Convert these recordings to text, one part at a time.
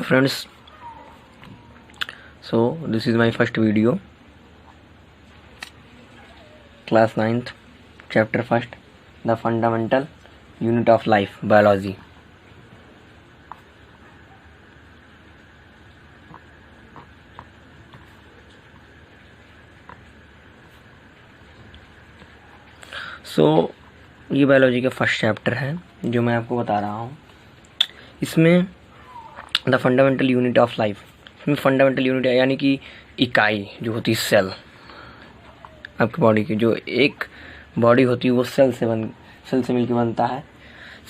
Friends, so this is my first video, class 9th, chapter 1st, the fundamental unit of life, biology. So ये biology का first chapter है जो मैं आपको बता रहा हूँ। इसमें the fundamental unit of life, इसमें फंडामेंटल यूनिट यानी कि इकाई जो होती है सेल, आपकी बॉडी की जो एक बॉडी होती है वो सेल से मिलकर बनता है।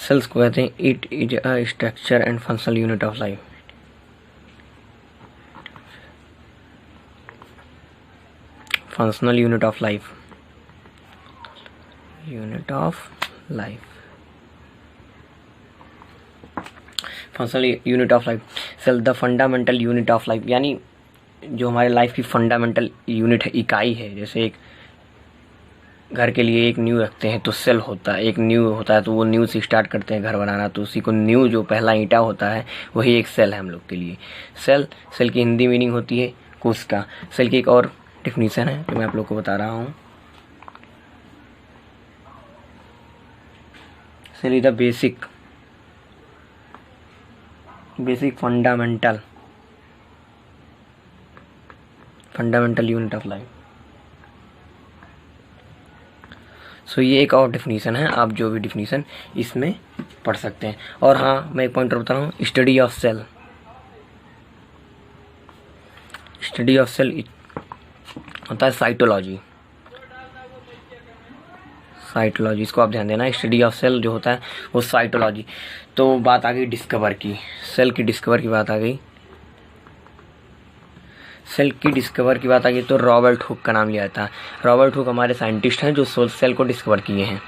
सेल्स को कहते हैं it is a structure and functional unit of life. Functional unit of life, unit of life, functional unit of life, cell the fundamental unit of life, यानी जो हमारे लाइफ की फंडामेंटल यूनिट है, इकाई है। जैसे एक घर के लिए एक नींव रखते हैं तो सेल होता है, एक नींव होता है तो वो नींव से स्टार्ट करते हैं घर बनाना, तो उसी को नींव जो पहला ईंटा होता है वही एक सेल है हम लोग के लिए। सेल की हिंदी मीनिंग होती है कोशिका। सेल की एक और डेफिनेशन है जो मैं आप लोग को बता रहा हूँ। Cell is the basic fundamental unit of life. So ये एक और डेफिनेशन है, आप जो भी डेफिनेशन इसमें पढ़ सकते हैं। और हाँ, मैं एक पॉइंटर बता रहा हूँ, स्टडी ऑफ सेल होता है साइटोलॉजी। इसको आप ध्यान देना। स्टडी ऑफ सेल जो होता है वो साइटोलॉजी। तो बात आ गई डिस्कवर की, सेल की डिस्कवर की बात आ गई। तो रॉबर्ट हुक का नाम लिया था। रॉबर्ट हुक हमारे साइंटिस्ट हैं जो सेल को डिस्कवर किए हैं।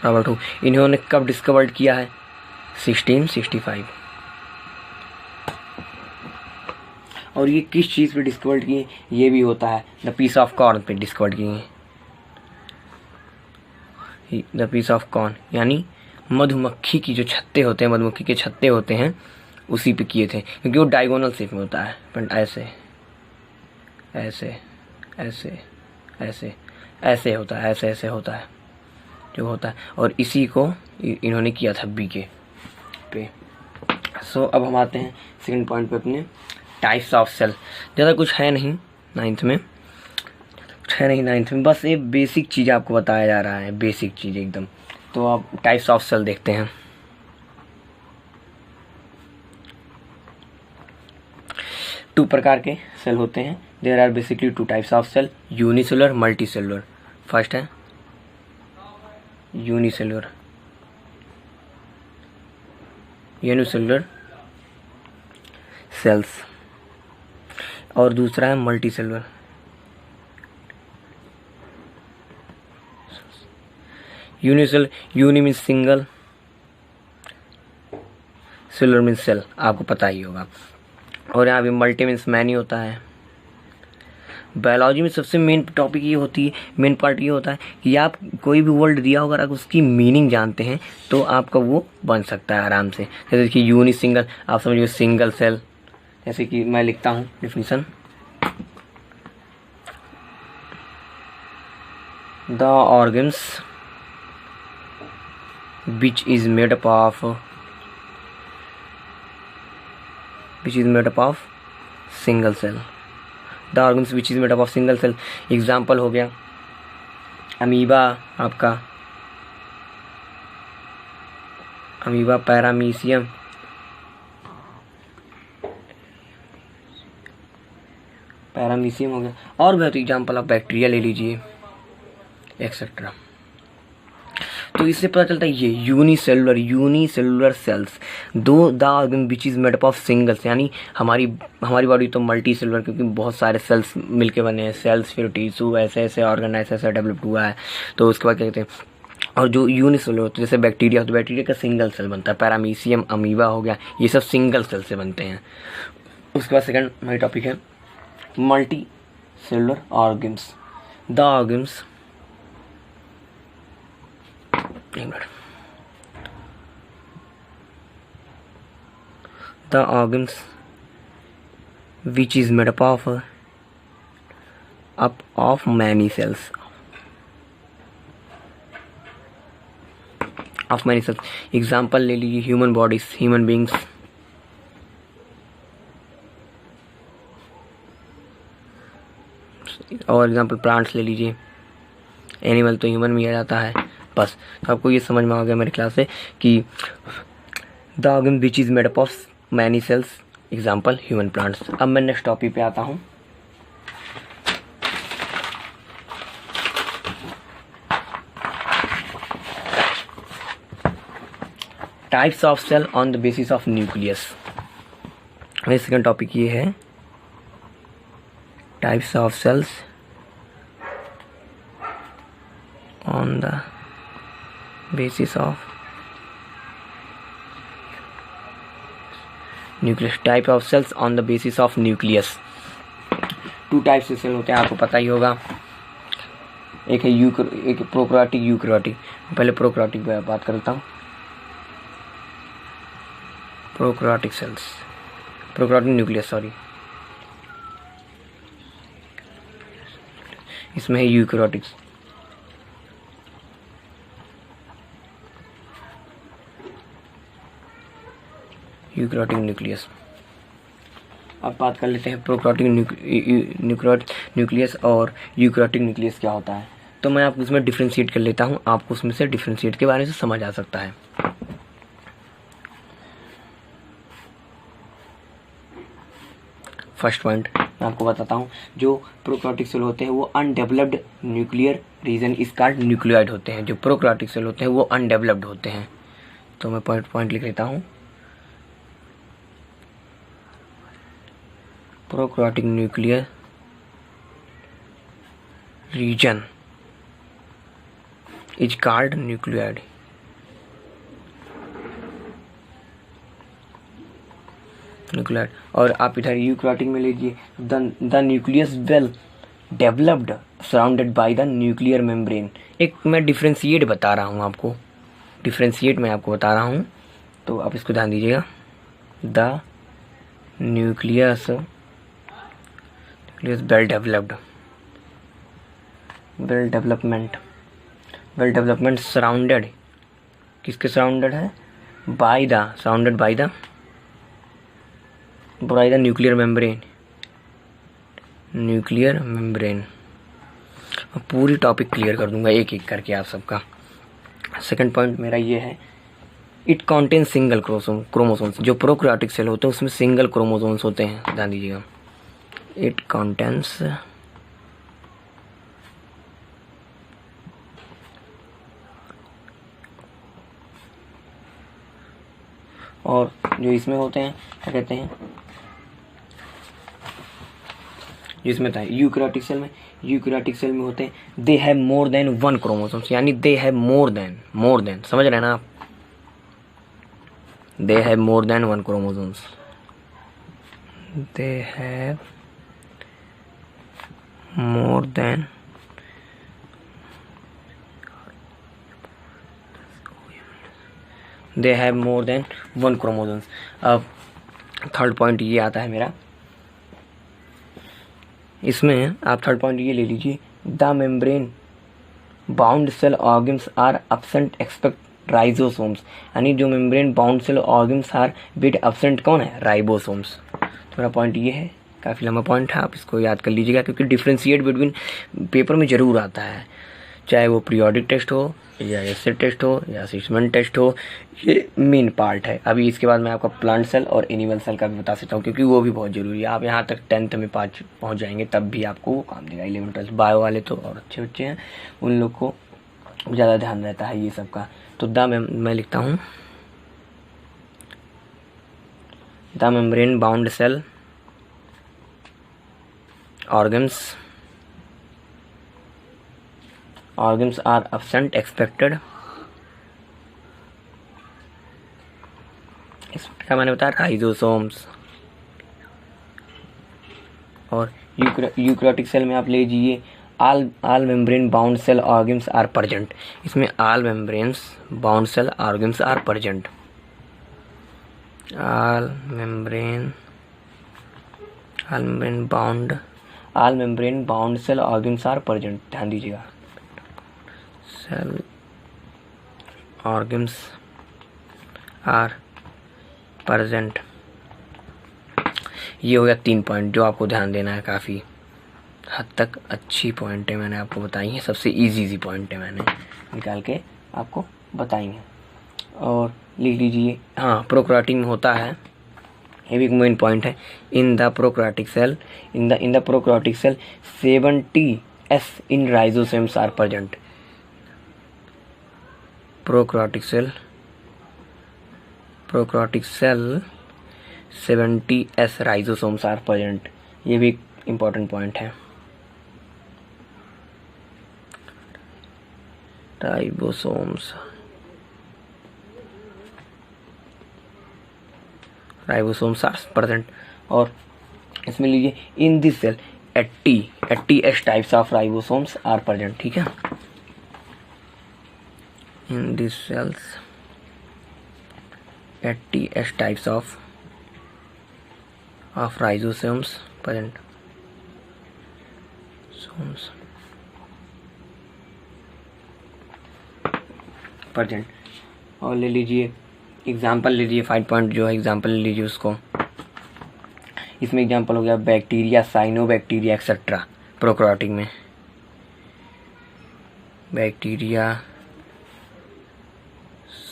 रॉबर्ट हुक, इन्होंने कब डिस्कवर किया है? 1665। और ये किस चीज़ पे डिस्कवर किए ये भी होता है, द पीस ऑफ कॉर्न पे डिस्कवर किए। द पीस ऑफ कॉर्न यानी मधुमक्खी की जो छत्ते होते हैं, मधुमक्खी के छत्ते होते हैं उसी पे किए थे, क्योंकि वो डायगोनल शेप में होता है, पर ऐसे होता है, ऐसे होता है जो होता है। और इसी को इन्होंने किया था बीके पे। सो अब हम आते हैं सेकंड पॉइंट पे अपने, टाइप्स ऑफ सेल। ज़्यादा कुछ है नहीं नाइन्थ में, बस ये बेसिक चीज़ आपको बताया जा रहा है, बेसिक चीज़ एकदम। तो आप टाइप्स ऑफ सेल देखते हैं। टू प्रकार के सेल होते हैं। There are basically two types of cell, unicellular, multicellular. First है यूनिसेलुलर सेल्स, और दूसरा है multicellular. Uni means single, cellular means cell, आपको पता ही होगा। और यहाँ पे मल्टी मीन्स मैनी होता है। बायोलॉजी में सबसे मेन टॉपिक ये होती है, मेन पार्ट ये होता है कि आप कोई भी वर्ड दिया होगा, अगर उसकी मीनिंग जानते हैं तो आपका वो बन सकता है आराम से। जैसे कि यूनि सिंगल, आप समझिए सिंगल सेल। जैसे कि मैं लिखता हूँ definition, the organs which is made up of single cell, the organs which is made up of single cell। Example हो गया अमीबा, आपका अमीबा, पैरामीशियम, हो गया। और बहुत एग्जाम्पल आप बैक्टीरिया ले लीजिए, एक्सेट्रा। तो इससे पता चलता है ये यूनिसेलुलर सेल्स, दो the organ which is made up of singles, यानी हमारी बॉडी तो मल्टी सेलुलर, क्योंकि बहुत सारे सेल्स मिलके बने हैं। सेल्स, फिर टिश्यू, ऐसे ऑर्गन ऐसे डेवलप हुआ है। तो उसके बाद क्या कहते हैं, और जो यूनिसेलुलर होते हैं जैसे बैक्टीरिया, तो बैक्टीरिया का सिंगल सेल बनता है। पैरामीशियम, अमीबा हो गया, ये सब सिंगल सेल से बनते हैं। उसके बाद सेकंड हमारी टॉपिक है multi cellular organs, the organs the organs which is made up of many sales, of many cells. Example ले लीजिए ह्यूमन बॉडीज, ह्यूमन बींग्स, और एग्जाम्पल प्लांट्स ले लीजिए, एनिमल तो ह्यूमन में आ जाता है। बस तो आपको ये समझ में आ गया मेरे क्लास से कि the organ which is made up of many cells, example human plants. अब मैं नेक्स्ट टॉपिक पे आता हूँ। Types of cell on the basis of nucleus. मेरा सेकंड टॉपिक ये है types of cells on the basis of nucleus. Type of cells on the basis of nucleus. Two types के cell होते हैं, आपको पता ही होगा। एक है एक प्रोकैरियोटिक, यूकैरियोटिक। पहले प्रोकैरियोटिक पे बात करता हूँ। Prokaryotic cells, prokaryotic nucleus, sorry, इसमें है यूकैरियोटिक्स। Eukaryotic nucleus. अब बात कर लेते हैं प्रोकैरियोटिक न्यूक्लियस और यूकैरियोटिक न्यूक्लियस क्या होता है। तो मैं आपको इसमें डिफ्रेंशिएट कर लेता हूँ, आपको उसमें से डिफ्रेंशिएट के बारे में समझ आ सकता है। फर्स्ट पॉइंट मैं आपको बताता हूँ, जो प्रोकैरियोटिक सेल होते हैं वो undeveloped nuclear region is called nucleoid होते हैं। जो प्रोकैरियोटिक सेल होते हैं वो अनडेवलप्ड होते हैं। तो मैं पॉइंट लिख लेता हूँ। Prokaryotic nuclear region is called nucleoid. Nucleoid. और आप इधर यूकैरियोटिक में लीजिए, the nucleus well developed surrounded by the nuclear membrane. एक मैं डिफ्रेंशिएट बता रहा हूँ आपको, डिफ्रेंशिएट मैं आपको बता रहा हूँ, तो आप इसको ध्यान दीजिएगा। The nucleus well development surrounded, किसके सराउंडेड है? Surrounded by the nuclear membrane. पूरी टॉपिक क्लियर कर दूंगा एक एक करके आप सबका। सेकंड पॉइंट मेरा ये है, इट कॉन्टेन्स सिंगल क्रोमोसोम्स। जो प्रोकैरियोटिक सेल होते हैं उसमें सिंगल क्रोमोसोम्स होते हैं, ध्यान दीजिएगा। इट कॉन्टेन्स और जो इसमें होते हैं क्या कहते हैं, जिसमें था यूकैरियोटिक सेल में होते हैं they have more than one chromosomes, यानी दे हैव मोर देन, समझ रहे हैं ना आप? They have more than one chromosomes, they have more than one chromosomes. अब थर्ड पॉइंट ये आता है मेरा, इसमें आप थर्ड पॉइंट ये ले लीजिए, the membrane bound cell organs are absent except ribosomes. यानी जो membrane bound cell organs are bit absent कौन है? राइबोसोम्स। तो मेरा पॉइंट ये है, काफ़ी लंबा पॉइंट है, आप इसको याद कर लीजिएगा, क्योंकि डिफ्रेंशिएट बिटवीन पेपर में ज़रूर आता है, चाहे वो पीरियोडिक टेस्ट हो या एसिड टेस्ट हो या असेसमेंट टेस्ट हो, ये मेन पार्ट है। अभी इसके बाद मैं आपका प्लांट सेल और एनिमल सेल का भी बता सकता हूँ, क्योंकि वो भी बहुत ज़रूरी है। आप यहाँ तक 10th में पहुँच जाएंगे तब भी आपको वो काम देगा। 11th 12th बायो वाले तो और अच्छे बच्चे हैं, उन लोग को ज़्यादा ध्यान रहता है ये सब का। तो मैं लिखता हूँ, the membrane bound cell organs are absent expected, इसका मैंने बताया राइजोसोम्स। और यूकैरियोटिक सेल में आप ले लीजिए all membrane bound cell organs are present, इसमें all membranes bound cell organs are present। all membrane bound cell organs are present। ध्यान दीजिएगा, cell organs are present। ये हो गया 3 पॉइंट जो आपको ध्यान देना है। काफ़ी हद तक अच्छी पॉइंट है, मैंने आपको बताई है, सबसे इजी पॉइंट है, मैंने निकाल के आपको बताई है। और लिख लीजिए, हाँ प्रोकैरियोटिक में होता है, ये भी एक मेन पॉइंट है। In the prokaryotic cell 70s in ribosomes are present. Prokaryotic cell 70s ribosomes are present, ये भी एक इम्पॉर्टेंट पॉइंट है। Ribosomes are present. और इसमें लीजिए, in this cell 80s types of ribosomes are present. ठीक है, in this cells 80s types of ribosomes present. और ले लीजिए एग्जाम्पल, लीजिए 5 पॉइंट जो है एग्जाम्पल ले लीजिए उसको। इसमें एग्जाम्पल हो गया बैक्टीरिया, साइनोबैक्टीरिया एक्सेट्रा। प्रोकैरियोटिक में बैक्टीरिया,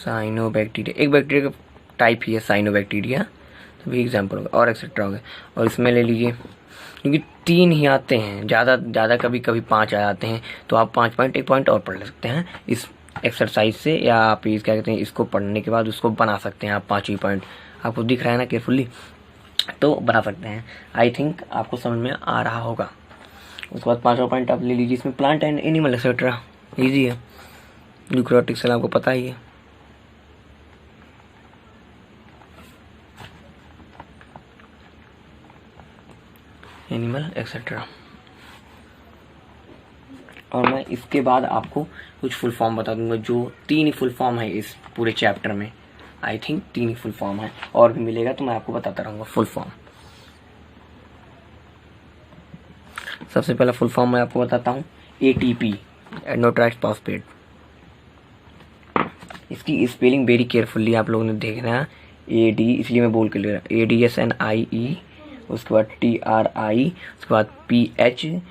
साइनोबैक्टीरिया, एक बैक्टीरिया का टाइप ही है साइनोबैक्टीरिया, तो भी एग्जाम्पल होगा, और एक्सेट्रा हो गया। और इसमें ले लीजिए, क्योंकि 3 ही आते हैं, ज़्यादा कभी 5 आ जाते हैं, तो आप 5 पॉइंट 1 पॉइंट और पढ़ ले सकते हैं इस एक्सरसाइज से, या आप इस क्या कहते हैं, इसको पढ़ने के बाद उसको बना सकते हैं आप 5 पॉइंट। आपको दिख रहा है ना केयरफुली, तो बना सकते हैं। आई थिंक आपको समझ में आ रहा होगा। उसके बाद 5वां पॉइंट आप ले लीजिए, इसमें plant and animal etcetera, easy है। यूकैरियोटिक सेल आपको पता ही है। Animal etcetera. और मैं इसके बाद आपको कुछ फुल फॉर्म बता दूंगा, जो 3 ही फुल फॉर्म है इस पूरे चैप्टर में। I think 3 he full form है, और भी मिलेगा तो मैं आपको बताता रहूँगा फुल फॉर्म। सबसे पहला फुल फॉर्म मैं आपको बताता हूँ, ATP एडेनोट्राइट फॉस्फेट। इसकी स्पेलिंग वेरी केयरफुली आप लोगों ने देखना है। AD, इसलिए मैं बोल के ले रहा हूँ, ADSNIE, उसके बाद TRI, उसके बाद PHOSPHAT।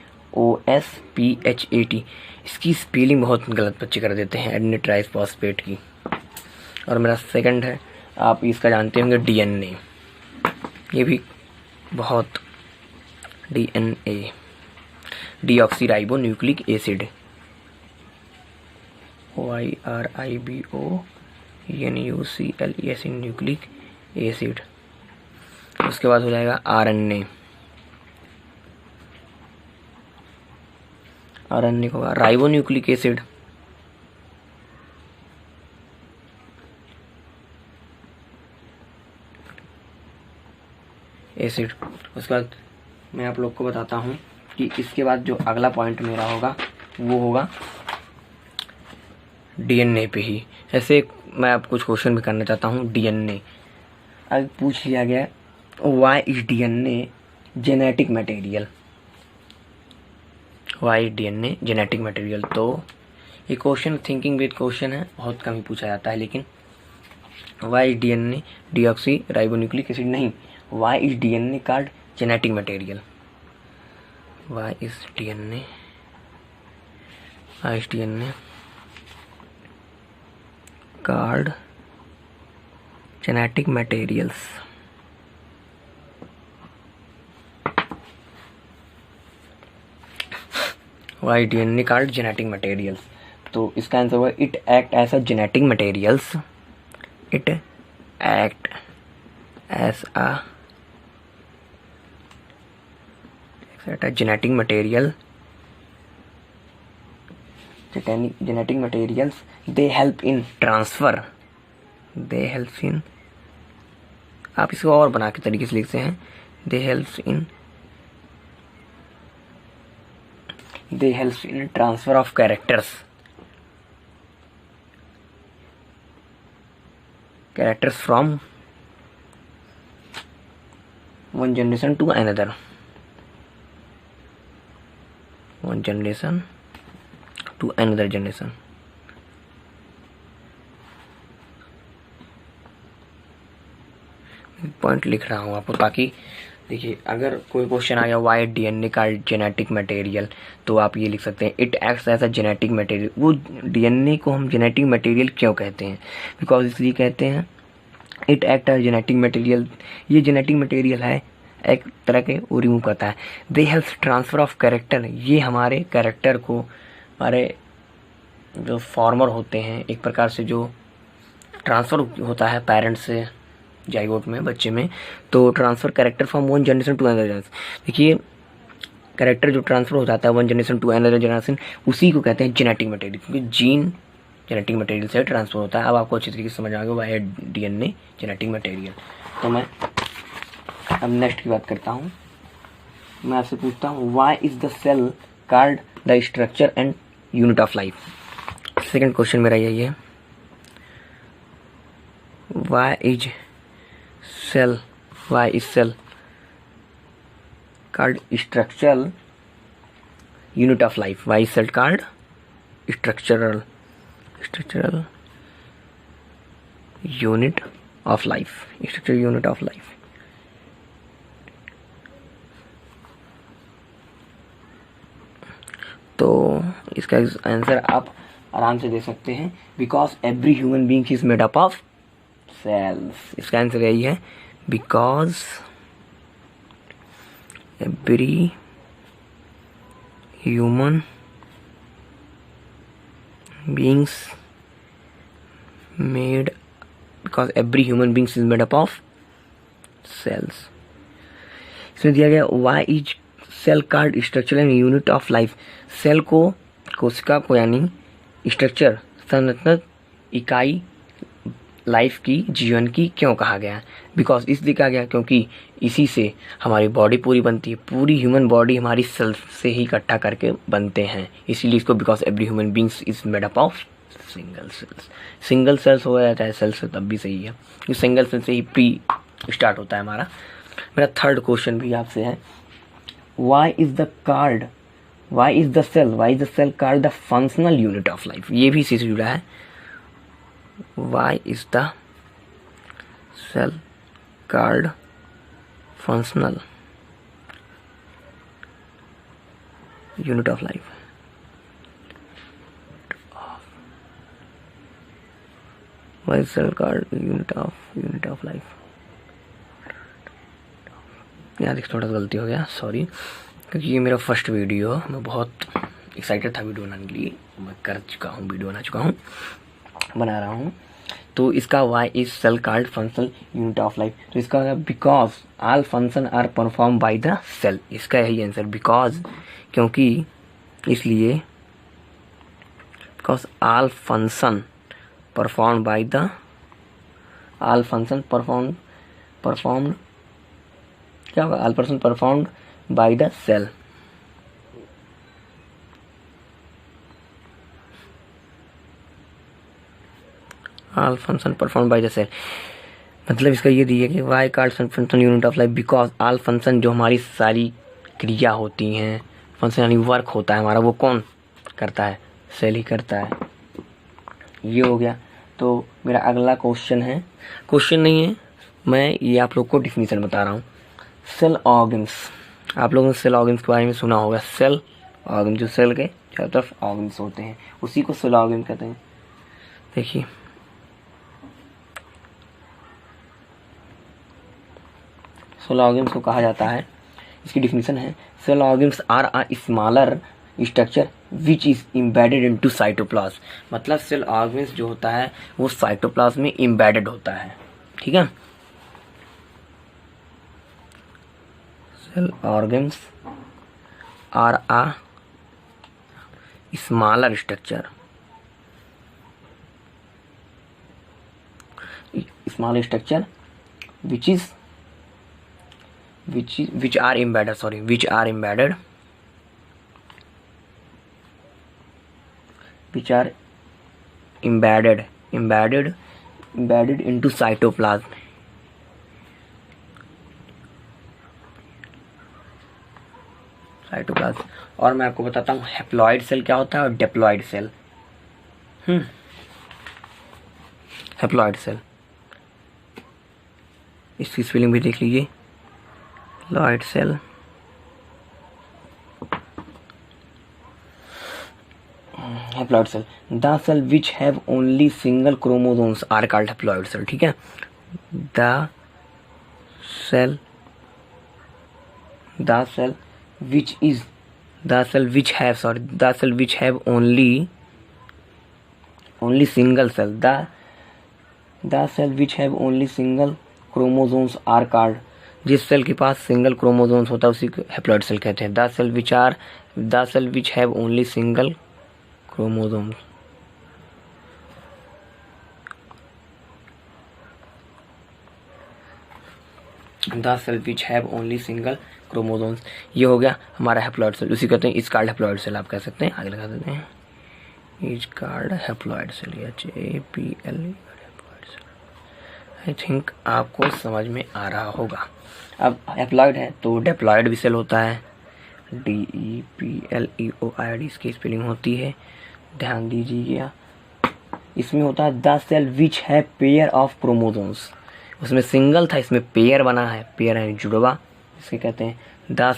इसकी स्पेलिंग बहुत गलत बच्चे कर देते हैं एडेनोट्राइट फॉस्फेट की। और मेरा सेकंड है, आप इसका जानते होंगे DNA, ये भी बहुत, DNA deoxy ribo nucleic acid, YRIBONUCLES nucleic acid. उसके बाद हो जाएगा RNA को होगा राइबो न्यूक्लिक एसिड। उसके बाद मैं आप लोग को बताता हूँ कि इसके बाद जो अगला पॉइंट मेरा होगा वो होगा DNA पे ही। ऐसे मैं आप कुछ क्वेश्चन भी करना चाहता हूँ DNA। अब पूछ लिया गया, why is DNA genetic material, why DNA genetic material. तो ये क्वेश्चन थिंकिंग विद क्वेश्चन है, बहुत कम ही पूछा जाता है। लेकिन why is DNA deoxyribonucleic acid नहीं, why is DNA called genetic material, why is DNA called genetic materials। Why DNA called genetic materials? तो इसका आंसर होगा it act as a genetic materials, it act as a genetic materials, they help in transfer, आप इसको और बना के तरीके से लिखते हैं, they helps in transfer of characters from one generation to another, one generation to another generation. Point लिख रहा हूँ आपको ताकि देखिए अगर कोई क्वेश्चन आ गया वाई डीएनए का जेनेटिक मटेरियल, तो आप ये लिख सकते हैं it acts as a genetic material. वो डीएनए को हम जेनेटिक मटेरियल क्यों कहते हैं? बिकॉज इसलिए कहते हैं it act as genetic material, ये जेनेटिक मटेरियल है, एक तरह के वो रिमूव करता है। They help transfer of character, ये हमारे कैरेक्टर को, हमारे जो फॉर्मर होते हैं एक प्रकार से जो ट्रांसफ़र होता है पेरेंट्स से जाइगोट में, बच्चे में, तो transfer character from one generation to another generation. देखिए कैरेक्टर जो ट्रांसफ़र हो जाता है one generation to another generation, उसी को कहते हैं जेनेटिक मटेरियल, क्योंकि जीन जेनेटिक मटेरियल से ट्रांसफ़र होता है। अब आपको अच्छी तरीके से समझ आ गया वाई डीएनए जेनेटिक मटेरियल। तो मैं अब नेक्स्ट की बात करता हूँ। मैं आपसे पूछता हूँ why is the cell called the structure and unit of life. Second question मेरा यही है, why is cell called structural unit of life? Why is cell called structural unit of life? Structural unit of life. तो इसका answer आप आराम से दे सकते हैं, because every human being is made up of cells. इसका आंसर यही है, because every human beings made is made up of cells। इसमें दिया गया why is cell called structural and unit of life? Cell को, कोशिका को यानी स्ट्रक्चर संरचना इकाई लाइफ की, जीवन की क्यों कहा गया? बिकॉज इसलिए कहा गया क्योंकि इसी से हमारी बॉडी पूरी बनती है। पूरी ह्यूमन बॉडी हमारी सेल्स से ही इकट्ठा करके बनते हैं, इसीलिए इसको because every human beings is made up of single cells. Single cells हो या चाहे सेल्स तब भी सही है, क्योंकि सिंगल सेल से ही प्री स्टार्ट होता है हमारा। मेरा थर्ड क्वेश्चन भी आपसे है, why is the cell called the functional unit of life? ये भी इसी से जुड़ा है। Why is the cell called functional unit of life? Why is cell called unit of life? यहाँ देख थोड़ा सा गलती हो गया, सॉरी, क्योंकि ये मेरा फर्स्ट वीडियो, मैं बहुत एक्साइटेड था वीडियो बनाने के लिए, मैं कर चुका हूँ, वीडियो बना रहा हूँ। तो इसका why is cell called functional unit of life, तो इसका because all function are perform by the cell. इसका यही आंसर, बिकॉज क्योंकि, इसलिए, because all function perform by the, all function performed क्या होगा? All function performed by the cell. All function perform by the cell, मतलब इसका ये दिया कि why called function unit of life, because all function, जो हमारी सारी क्रिया होती हैं, फंक्शन यानी वर्क होता है हमारा, वो कौन करता है? सेल ही करता है। ये हो गया। तो मेरा अगला क्वेश्चन है, क्वेश्चन नहीं है, मैं ये आप लोग को डिफिनीशन बता रहा हूँ। सेल ऑर्गन्स, आप लोगों ने सेल ऑर्गन्स के बारे में सुना होगा। सेल ऑर्गन, जो सेल के चारों तरफ ऑर्गन्स होते हैं, उसी को सेल ऑर्गन कहते हैं। देखिए सेल ऑर्गन्स को कहा जाता है, इसकी डिफिनीशन है, cell organs are a smaller structure which is embedded into cytoplasm. मतलब सेल ऑर्गन्स जो होता है वो साइटोप्लाज्म में इम्बेडेड होता है, ठीक है। Cell organs are a smaller structure which are embedded into cytoplasm cytoplasm. और मैं आपको बताता हूँ हैप्लॉइड सेल क्या होता है और डिप्लॉइड सेल। हैप्लॉइड सेल, इसकी स्पेलिंग भी देख लीजिए, haploid cell. Haploid cell, the cell which have only single chromosomes are called haploid cell. ठीक है, the cell which is the cell which have the cell which have only single cell, the cell which have only single chromosomes are called, जिस cell के पास single chromosomes होता है उसी को haploid cell कहते हैं। The cell which have only single chromosomes, the cell which have only single chromosomes, ये हो गया हमारा हैप्लॉइड सेल, उसी कहते हैं इज कॉल्ड हैप्लॉइड सेल। आप कह सकते हैं, आगे लगा देते हैं, is called haploid cell, HAPL haploid cell. I think आपको समझ में आ रहा होगा। अब हैप्लॉइड है तो डिप्लॉइड भी सेल होता है, DEPLOID इसकी स्पेलिंग होती है, ध्यान दीजिएगा। इसमें होता है द सेल विच है पेयर ऑफ क्रोमोसोम्स, उसमें सिंगल था, इसमें पेयर बना है, पेयर है जुड़वा, इसके कहते हैं the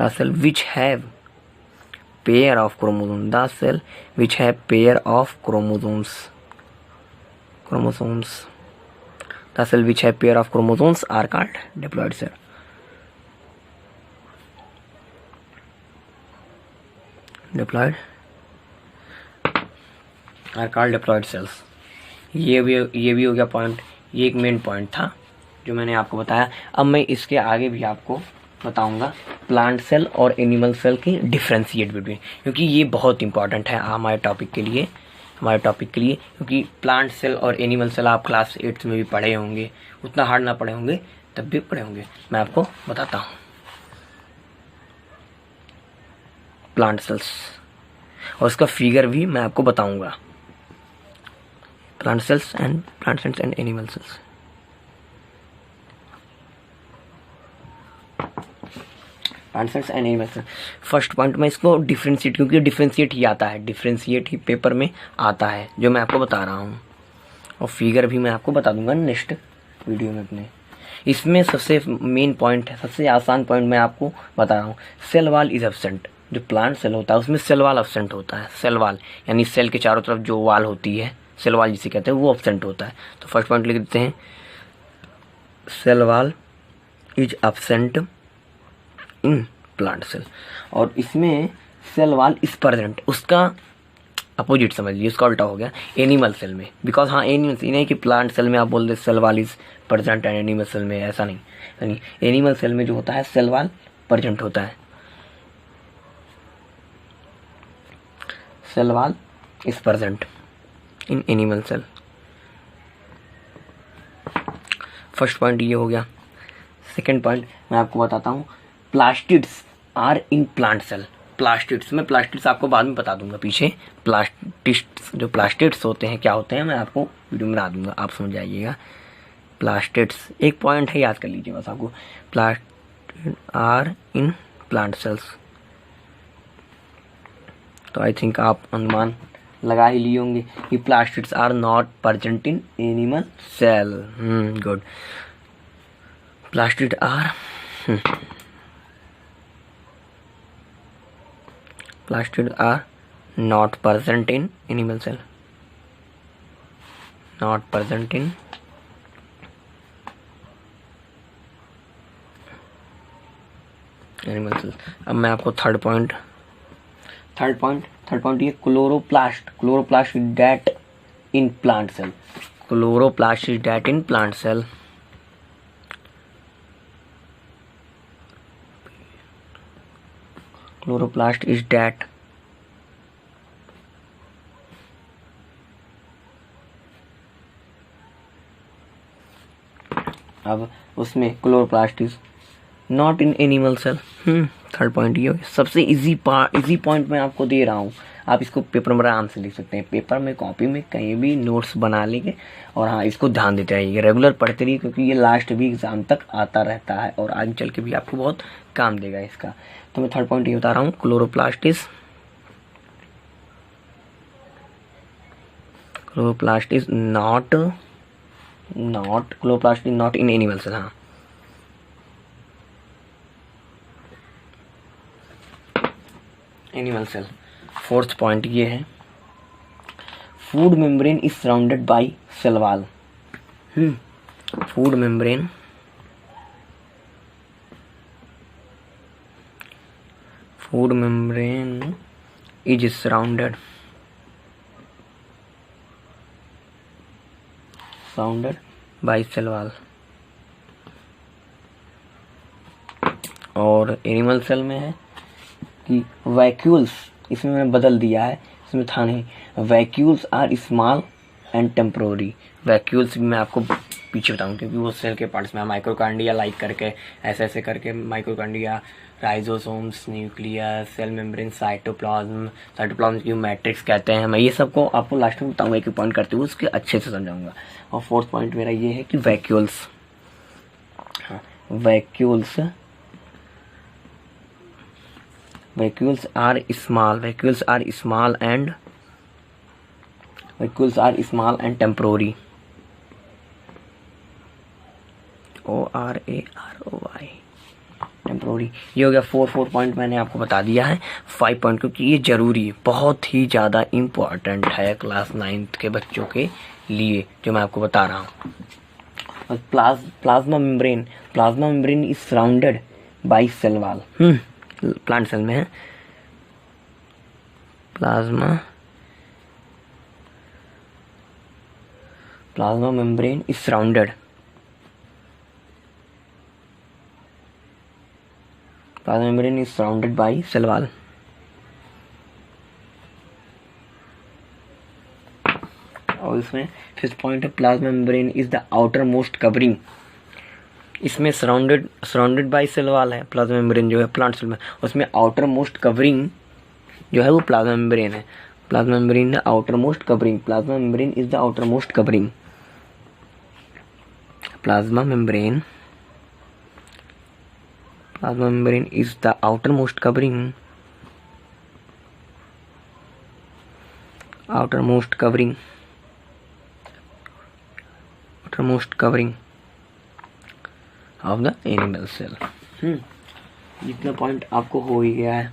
cell which have pair of chromosome, the cell which have pair of chromosomes, the cell which have pair of chromosomes are called diploid cell. Diploid are called diploid cells. ये भी हो गया point, ये एक main point था जो मैंने आपको बताया। अब मैं इसके आगे भी आपको बताऊंगा प्लांट सेल और एनिमल सेल की डिफ्रेंशिएट बिटवीन, क्योंकि ये बहुत इंपॉर्टेंट है हमारे टॉपिक के लिए, क्योंकि प्लांट सेल और एनिमल सेल आप क्लास 8 में भी पढ़े होंगे, उतना हार्ड ना पढ़े होंगे तब भी पढ़े होंगे। मैं आपको बताता हूँ प्लांट सेल्स, और उसका फिगर भी मैं आपको बताऊंगा, plant cells and animal cells. Plant cells and animal cells, first point में इसको डिफ्रेंशिएट, क्योंकि डिफ्रेंशिएट ही आता है, डिफ्रेंशिएट ही पेपर में आता है जो मैं आपको बता रहा हूँ, और फिगर भी मैं आपको बता दूंगा नेक्स्ट वीडियो में अपने। इसमें सबसे मेन पॉइंट है, सबसे आसान पॉइंट मैं आपको बता रहा हूँ, सेल वॉल इज एब्सेंट। जो प्लांट सेल होता है उसमें सेल वॉल एब्सेंट होता है, सेल वॉल यानी सेल के चारों तरफ जो वॉल होती है, सेल वॉल जिसे कहते हैं, वो एब्सेंट होता है। तो फर्स्ट पॉइंट लिख देते हैं, cell wall is absent in plant cell. और इसमें सेल वॉल इज प्रेजेंट, उसका अपोजिट समझ लीजिए, उसका उल्टा हो गया एनिमल सेल में। बिकॉज हाँ एनिमल, नहीं कि प्लांट सेल में आप बोल दे cell wall is present and animal cell में, ऐसा नहीं, यानी एनिमल सेल में जो होता है सेल वॉल प्रेजेंट होता है, cell wall is present in animal cell. First point ये हो गया। सेकेंड पॉइंट मैं आपको बताता हूँ, plastids are in plant cell. Plastids, मैं प्लास्टिड्स आपको बाद में बता दूंगा पीछे, प्लास्टिड्स जो प्लास्टिड्स होते हैं क्या होते हैं मैं आपको वीडियो में बता दूंगा, आप समझ जाइएगा। प्लास्टिड्स एक पॉइंट है, याद कर लीजिए बस आपको, plastid are in plant cells. तो आई थिंक आप अनुमान लगा ही लिए होंगे कि plastids are not present in animal cell. Good, plastid are plastid are not present in animal cell, not present in animal cell। अब मैं आपको थर्ड पॉइंट ये chloroplast is that in plant cell, chloroplast is that in plant cell. Chloroplast is that अब उसमें chloroplast is not in animal cell. Third point ये सबसे easy point मैं आपको दे रहा हूँ, आप इसको पेपर में आराम से लिख सकते हैं, पेपर में कॉपी में कहीं भी नोट्स बना लेंगे। और हाँ, इसको ध्यान देते रहिए, रेगुलर पढ़ते रहिए, क्योंकि ये लास्ट भी एग्जाम तक आता रहता है और आगे चल के भी आपको बहुत काम देगा इसका। तो मैं थर्ड पॉइंट ये बता रहा हूँ, chloroplast is not in animal cell. हाँ, एनिमल सेल। फोर्थ पॉइंट ये है, food membrane is surrounded by cell wall. Food membrane is surrounded by cell wall. और एनिमल सेल में है कि वैक्यूल्स, इसमें मैंने बदल दिया है, इसमें था नहीं, vacuoles are small and temporary. Vacuoles भी मैं आपको पीछे बताऊँ, क्योंकि वो सेल के पार्ट्स में माइक्रोकांडिया लाइक करके ऐसे करके माइक्रोकांडिया, ribosomes, nucleus, cell membrane, cytoplasm की मैट्रिक्स कहते हैं। मैं ये सबको आपको लास्ट में बताऊंगा, एक पॉइंट करते हुए उसके अच्छे से समझाऊंगा। और फोर्थ पॉइंट मेरा ये है कि वैक्यूल्स, हाँ, vacuoles are small and temporary. ORAROY, temporary. ये हो गया फोर पॉइंट मैंने आपको बता दिया है। 5 पॉइंट, क्योंकि ये जरूरी है, बहुत ही ज़्यादा इम्पोर्टेंट है क्लास 9th के बच्चों के लिए, जो मैं आपको बता रहा हूँ। Plasma membrane is surrounded by cell wall. Plant cell में है plasma membrane is surrounded by cell wall. और इसमें फिफ्थ पॉइंट है, plasma membrane is the outermost covering. इसमें सराउंडेड बाय सेल वॉल है प्लाज्मा मेम्ब्रेन जो है plant cell में, उसमें आउटर मोस्ट कवरिंग जो है वो प्लाज्मा मेम्ब्रेन है। Plasma membrane is the outermost covering. Plasma membrane is the outermost covering. Plasma membrane is the outermost covering. Of the animal cell. इतना point आपको हो ही गया है।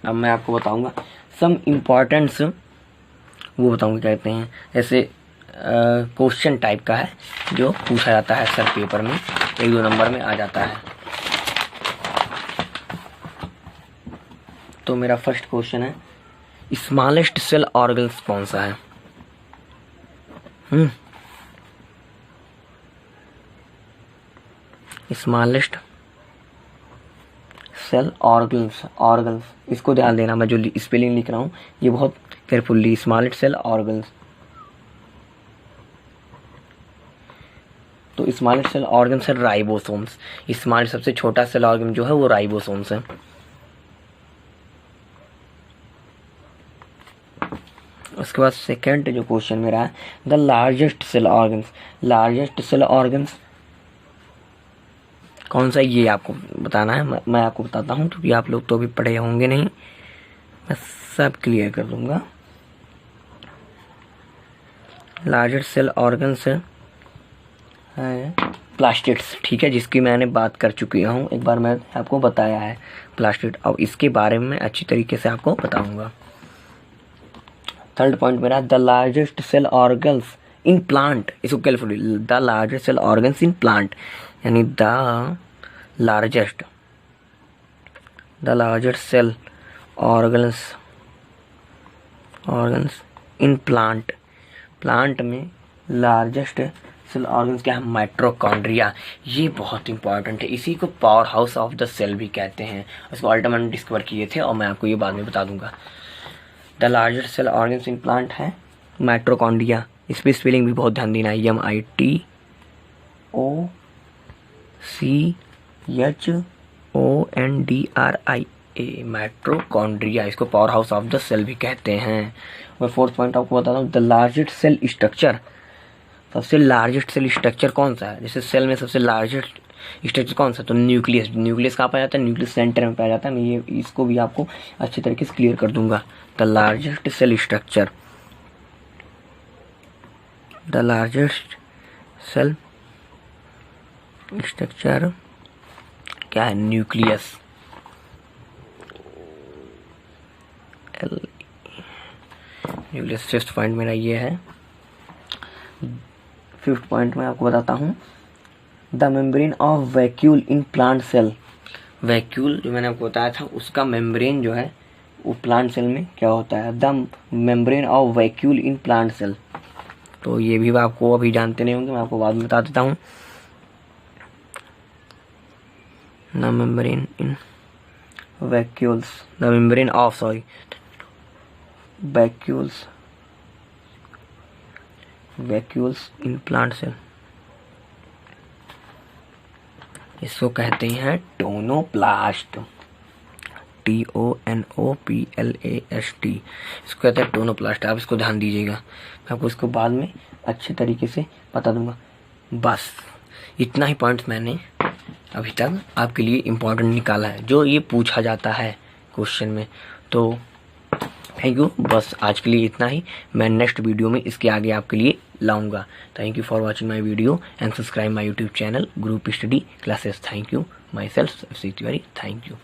अब मैं आपको बताऊंगा सम इम्पॉर्टेंस, वो बताऊंगा क्या कहते हैं, ऐसे क्वेश्चन टाइप का है जो पूछा जाता है सर पेपर में, 1-2 नंबर में आ जाता है। तो मेरा फर्स्ट क्वेश्चन है, स्मॉलेस्ट सेल ऑर्गन्स कौन सा है? स्मॉलेस्ट सेल ऑर्गन्स, इसको ध्यान देना, मैं जो स्पेलिंग लिख रहा हूँ ये बहुत केयरफुल्ली। स्मॉलेस्ट सेल ऑर्गन्स, तो स्मॉलेस्ट सेल ऑर्गन्स है राइबोसोम्स। स्मॉलेस्ट सबसे छोटा सेल ऑर्गन जो है वो राइबोसोम्स है। उसके बाद सेकंड जो क्वेश्चन मेरा है, द लार्जेस्ट सेल ऑर्गन्स कौन सा, ये आपको बताना है। मैं आपको बताता हूँ, क्योंकि आप लोग तो अभी पढ़े होंगे नहीं, मैं सब क्लियर कर दूंगा। लार्जेस्ट सेल ऑर्गन्स है प्लास्टिड्स, ठीक है, जिसकी मैंने बात कर चुकी हूँ, एक बार मैं आपको बताया है प्लास्टिड। अब इसके बारे में अच्छी तरीके से आपको बताऊंगा। थर्ड पॉइंट मेरा, the largest cell organs in plant, इसको carefully, the largest cell organs in plant, यानी the largest cell organs in plant में लार्जेस्ट सेल ऑर्गन्स क्या है? माइटोकॉन्ड्रिया। ये बहुत इंपॉर्टेंट है, इसी को power house of the cell भी कहते हैं। उसको अल्टमैन डिस्कवर किए थे और मैं आपको ये बाद में बता दूंगा। The largest cell organs in plant है माइटोकॉन्ड्रिया। इस पर स्पेलिंग भी बहुत ध्यान देना है, HONDRIA, माइटोकॉन्ड्रिया, इसको power house of the cell भी कहते हैं। और फोर्थ पॉइंट आपको बताता हूँ, द लार्जेस्ट सेल स्ट्रक्चर, सबसे लार्जेस्ट सेल स्ट्रक्चर कौन सा है? जैसे सेल में सबसे लार्जेस्ट स्ट्रक्चर कौन सा? तो न्यूक्लियस। न्यूक्लियस कहाँ पाया जाता है? न्यूक्लियस सेंटर में पाया जाता है। मैं ये इसको भी आपको अच्छे तरीके से क्लियर कर दूंगा। The largest cell structure, the largest cell structure क्या है? न्यूक्लियस। न्यूक्लियस फिफ्थ पॉइंट मेरा ये है। फिफ्थ पॉइंट में आपको बताता हूँ, the membrane of vacuole in plant cell. Vacuole जो मैंने आपको बताया था, उसका मेम्ब्रेन जो है वो प्लांट सेल में क्या होता है? The membrane of vacuole in plant cell. तो ये भी आपको अभी जानते नहीं होंगे, मैं आपको बाद में बता देता हूँ। The membrane in vacuoles, the membrane of vacuoles in plant cell, इसको कहते हैं टोनोप्लास्ट। TONOPLAST, इसको कहते हैं टोनोप्लास्ट। आप इसको ध्यान दीजिएगा, मैं आपको इसको बाद में अच्छे तरीके से बता दूंगा। बस इतना ही पॉइंट्स मैंने अभी तक आपके लिए इम्पोर्टेंट निकाला है, जो ये पूछा जाता है क्वेश्चन में। तो थैंक यू, बस आज के लिए इतना ही। मैं नेक्स्ट वीडियो में इसके आगे आपके लिए लाऊंगा। Thank you for watching my video and subscribe my YouTube channel group study classes. Thank you, my self Tiwari. Thank you.